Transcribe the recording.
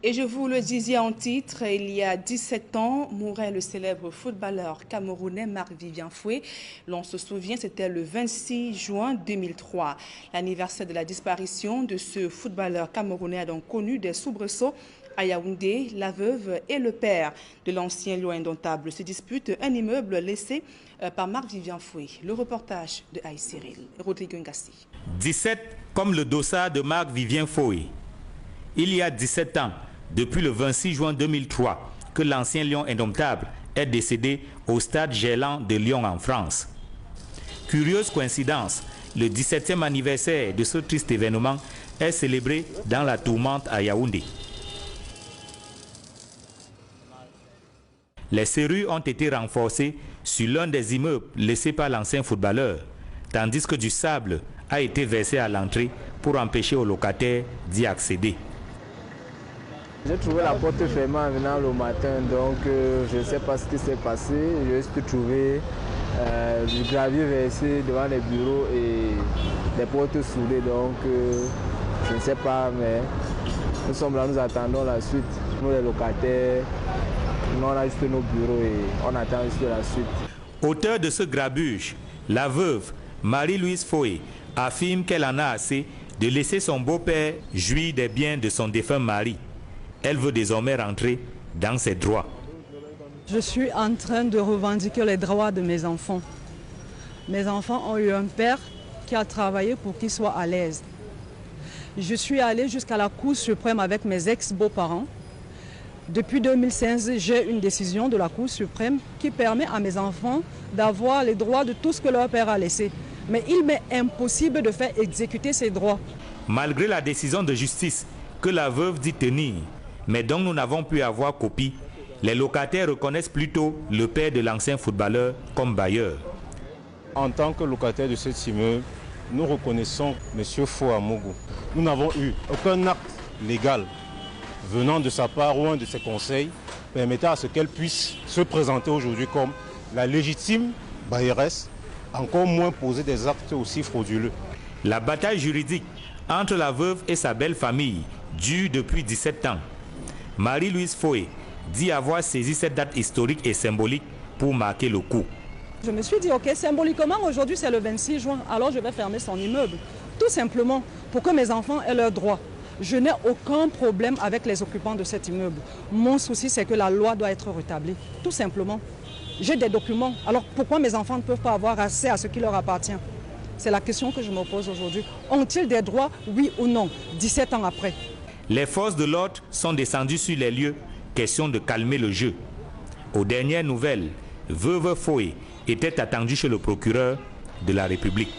Et je vous le disais en titre, il y a 17 ans, mourait le célèbre footballeur camerounais Marc-Vivien Foé. L'on se souvient, c'était le 26 juin 2003. L'anniversaire de la disparition de ce footballeur camerounais a donc connu des soubresauts. À Yaoundé, la veuve et le père de l'ancien lion indomptable se disputent un immeuble laissé par Marc-Vivien Foé. Le reportage de Aïe Cyril, Rodrigue Ngassi. 17 comme le dossard de Marc-Vivien Foé. Il y a 17 ans, depuis le 26 juin 2003, que l'ancien lion indomptable est décédé au stade Gélant de Lyon en France. Curieuse coïncidence, le 17e anniversaire de ce triste événement est célébré dans la tourmente à Yaoundé. Les serrures ont été renforcées sur l'un des immeubles laissés par l'ancien footballeur, tandis que du sable a été versé à l'entrée pour empêcher aux locataires d'y accéder. J'ai trouvé la porte fermée en venant le matin, donc je ne sais pas ce qui s'est passé. J'ai juste trouvé du gravier versé devant les bureaux et des portes soudées, donc je ne sais pas, mais nous sommes là, nous attendons la suite. Nous les locataires, nous on a juste nos bureaux et on attend juste la suite. Auteur de ce grabuge, la veuve Marie-Louise Foé affirme qu'elle en a assez de laisser son beau-père jouir des biens de son défunt mari. Elle veut désormais rentrer dans ses droits. Je suis en train de revendiquer les droits de mes enfants. Mes enfants ont eu un père qui a travaillé pour qu'ils soient à l'aise. Je suis allée jusqu'à la Cour suprême avec mes ex-beaux-parents. Depuis 2015, j'ai une décision de la Cour suprême qui permet à mes enfants d'avoir les droits de tout ce que leur père a laissé. Mais il m'est impossible de faire exécuter ces droits. Malgré la décision de justice que la veuve dit tenir, mais dont nous n'avons pu avoir copie, les locataires reconnaissent plutôt le père de l'ancien footballeur comme bailleur. En tant que locataire de cet immeuble, nous reconnaissons M. Foé Amougou. Nous n'avons eu aucun acte légal venant de sa part ou un de ses conseils permettant à ce qu'elle puisse se présenter aujourd'hui comme la légitime bailleresse, encore moins poser des actes aussi frauduleux. La bataille juridique entre la veuve et sa belle famille dure depuis 17 ans. Marie-Louise Foé dit avoir saisi cette date historique et symbolique pour marquer le coup. Je me suis dit, ok, symboliquement, aujourd'hui c'est le 26 juin, alors je vais fermer son immeuble. Tout simplement pour que mes enfants aient leurs droits. Je n'ai aucun problème avec les occupants de cet immeuble. Mon souci, c'est que la loi doit être rétablie. Tout simplement. J'ai des documents, alors pourquoi mes enfants ne peuvent pas avoir accès à ce qui leur appartient? C'est la question que je me pose aujourd'hui. Ont-ils des droits, oui ou non, 17 ans après? Les forces de l'ordre sont descendues sur les lieux, question de calmer le jeu. Aux dernières nouvelles, veuve Foé était attendue chez le procureur de la République.